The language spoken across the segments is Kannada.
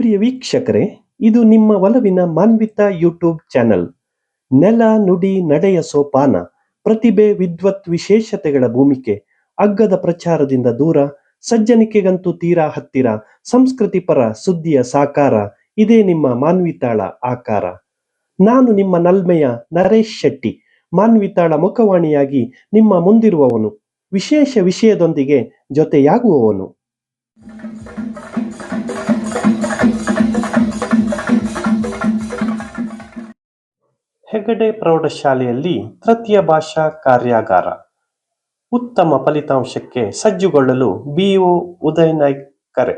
ಪ್ರಿಯ ವೀಕ್ಷಕರೇ, ಇದು ನಿಮ್ಮ ಒಲವಿನ ಮಾನ್ವಿತ ಯೂಟ್ಯೂಬ್ ಚಾನೆಲ್. ನೆಲ ನುಡಿ ನಡೆಯ ಸೋಪಾನ, ಪ್ರತಿಭೆ ವಿದ್ವತ್ ವಿಶೇಷತೆಗಳ ಭೂಮಿಕೆ, ಅಗ್ಗದ ಪ್ರಚಾರದಿಂದ ದೂರ, ಸಜ್ಜನಿಕೆಗಂತೂ ತೀರಾ ಹತ್ತಿರ, ಸಂಸ್ಕೃತಿ ಪರ ಸುದ್ದಿಯ ಸಾಕಾರ, ಇದೇ ನಿಮ್ಮ ಮಾನ್ವಿತಾಳ ಆಕಾರ. ನಾನು ನಿಮ್ಮ ನಲ್ಮೆಯ ನರೇಶ್ ಶೆಟ್ಟಿ, ಮಾನ್ವಿತಾಳ ಮುಖವಾಣಿಯಾಗಿ ನಿಮ್ಮ ಮುಂದಿರುವವನು, ವಿಶೇಷ ವಿಷಯದೊಂದಿಗೆ ಜೊತೆಯಾಗುವವನು. ಹೆಗಡೆ ಪ್ರೌಢಶಾಲೆಯಲ್ಲಿ ತೃತೀಯ ಭಾಷಾ ಕಾರ್ಯಾಗಾರ. ಉತ್ತಮ ಫಲಿತಾಂಶಕ್ಕೆ ಸಜ್ಜುಗೊಳ್ಳಲು ಬಿಇಒ ಉದಯ್ ನಾಯ್ಕ್ ಕರೆ.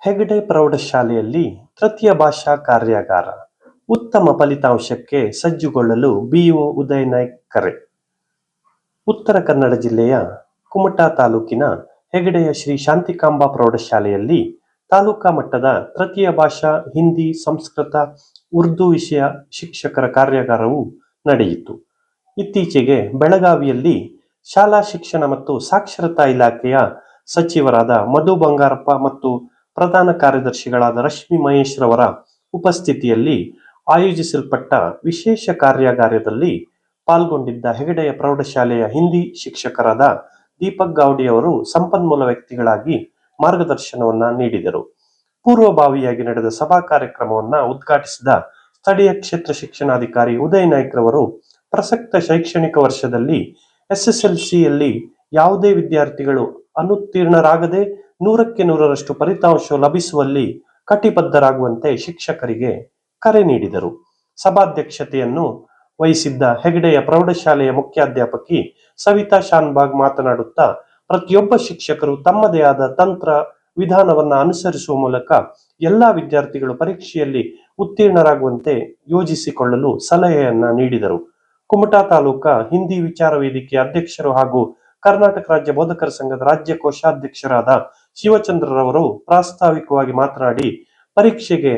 ಹೆಗಡೆ ಪ್ರೌಢಶಾಲೆಯಲ್ಲಿ ತೃತೀಯ ಭಾಷಾ ಕಾರ್ಯಾಗಾರ. ಉತ್ತಮ ಫಲಿತಾಂಶಕ್ಕೆ ಸಜ್ಜುಗೊಳ್ಳಲು ಬಿಇಒ ಉದಯ್ ನಾಯ್ಕ್ ಕರೆ. ಉತ್ತರ ಕನ್ನಡ ಜಿಲ್ಲೆಯ ಕುಮಟಾ ತಾಲೂಕಿನ ಹೆಗಡೆಯ ಶ್ರೀ ಶಾಂತಿಕಾಂಬಾ ಪ್ರೌಢಶಾಲೆಯಲ್ಲಿ ತಾಲೂಕಾ ಮಟ್ಟದ ತೃತೀಯ ಭಾಷಾ ಹಿಂದಿ, ಸಂಸ್ಕೃತ, ಉರ್ದು ವಿಷಯ ಶಿಕ್ಷಕರ ಕಾರ್ಯಾಗಾರವು ನಡೆಯಿತು. ಇತ್ತೀಚೆಗೆ ಬೆಳಗಾವಿಯಲ್ಲಿ ಶಾಲಾ ಶಿಕ್ಷಣ ಮತ್ತು ಸಾಕ್ಷರತಾ ಇಲಾಖೆಯ ಸಚಿವರಾದ ಮಧು ಬಂಗಾರಪ್ಪ ಮತ್ತು ಪ್ರಧಾನ ಕಾರ್ಯದರ್ಶಿಗಳಾದ ರಶ್ಮಿ ಮಹೇಶ್ ರವರ ಉಪಸ್ಥಿತಿಯಲ್ಲಿ ಆಯೋಜಿಸಲ್ಪಟ್ಟ ವಿಶೇಷ ಕಾರ್ಯಾಗಾರದಲ್ಲಿ ಪಾಲ್ಗೊಂಡಿದ್ದ ಹೆಗಡೆಯ ಪ್ರೌಢಶಾಲೆಯ ಹಿಂದಿ ಶಿಕ್ಷಕರಾದ ದೀಪಕ್ ಗಾವಡಿ ಅವರು ಸಂಪನ್ಮೂಲ ವ್ಯಕ್ತಿಗಳಾಗಿ ಮಾರ್ಗದರ್ಶನವನ್ನ ನೀಡಿದರು. ಪೂರ್ವಭಾವಿಯಾಗಿ ನಡೆದ ಸಭಾ ಕಾರ್ಯಕ್ರಮವನ್ನ ಉದ್ಘಾಟಿಸಿದ ಸ್ಥಳೀಯ ಕ್ಷೇತ್ರ ಶಿಕ್ಷಣಾಧಿಕಾರಿ ಉದಯ್ ನಾಯ್ಕ್ ರವರು ಪ್ರಸಕ್ತ ಶೈಕ್ಷಣಿಕ ವರ್ಷದಲ್ಲಿ SSLCಯಲ್ಲಿ ಯಾವುದೇ ವಿದ್ಯಾರ್ಥಿಗಳು ಅನುತ್ತೀರ್ಣರಾಗದೆ 100ಕ್ಕೆ 100ರಷ್ಟು ಫಲಿತಾಂಶ ಲಭಿಸುವಲ್ಲಿ ಕಟಿಬದ್ಧರಾಗುವಂತೆ ಶಿಕ್ಷಕರಿಗೆ ಕರೆ ನೀಡಿದರು. ಸಭಾಧ್ಯಕ್ಷತೆಯನ್ನು ವಹಿಸಿದ್ದ ಹೆಗಡೆಯ ಪ್ರೌಢಶಾಲೆಯ ಮುಖ್ಯಾಧ್ಯಾಪಕಿ ಸವಿತಾ ಶಾನ್ಭಾಗ್ ಮಾತನಾಡುತ್ತಾ, ಪ್ರತಿಯೊಬ್ಬ ಶಿಕ್ಷಕರು ತಮ್ಮದೇ ಆದ ತಂತ್ರ ವಿಧಾನವನ್ನ ಅನುಸರಿಸುವ ಮೂಲಕ ಎಲ್ಲಾ ವಿದ್ಯಾರ್ಥಿಗಳು ಪರೀಕ್ಷೆಯಲ್ಲಿ ಉತ್ತೀರ್ಣರಾಗುವಂತೆ ಯೋಜಿಸಿಕೊಳ್ಳಲು ಸಲಹೆಯನ್ನ ನೀಡಿದರು. ಕುಮಟಾ ತಾಲೂಕಾ ಹಿಂದಿ ವಿಚಾರ ವೇದಿಕೆಯ ಅಧ್ಯಕ್ಷರು ಹಾಗೂ ಕರ್ನಾಟಕ ರಾಜ್ಯ ಬೋಧಕರ ಸಂಘದ ರಾಜ್ಯ ಕೋಶಾಧ್ಯಕ್ಷರಾದ ಶಿವಚಂದ್ರರವರು ಪ್ರಾಸ್ತಾವಿಕವಾಗಿ ಮಾತನಾಡಿ, ಪರೀಕ್ಷೆಗೆ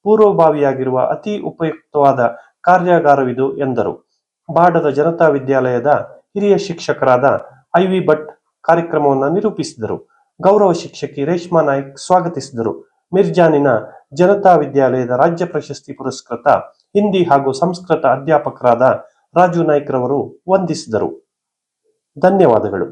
ಪೂರ್ವಭಾವಿಯಾಗಿರುವ ಅತಿ ಉಪಯುಕ್ತವಾದ ಕಾರ್ಯಾಗಾರವಿದು ಎಂದರು. ಬಾಡದ ಜನತಾ ವಿದ್ಯಾಲಯದ ಹಿರಿಯ ಶಿಕ್ಷಕರಾದ IV ಭಟ್ ಕಾರ್ಯಕ್ರಮವನ್ನು ನಿರೂಪಿಸಿದರು. ಗೌರವ ಶಿಕ್ಷಕಿ ರೇಷ್ಮಾ ನಾಯ್ಕ್ ಸ್ವಾಗತಿಸಿದರು. ಮಿರ್ಜಾನಿನ ಜನತಾ ವಿದ್ಯಾಲಯದ ರಾಜ್ಯ ಪ್ರಶಸ್ತಿ ಪುರಸ್ಕೃತ ಹಿಂದಿ ಹಾಗೂ ಸಂಸ್ಕೃತ ಅಧ್ಯಾಪಕರಾದ ರಾಜು ನಾಯ್ಕ್ ರವರು ವಂದಿಸಿದರು. ಧನ್ಯವಾದಗಳು.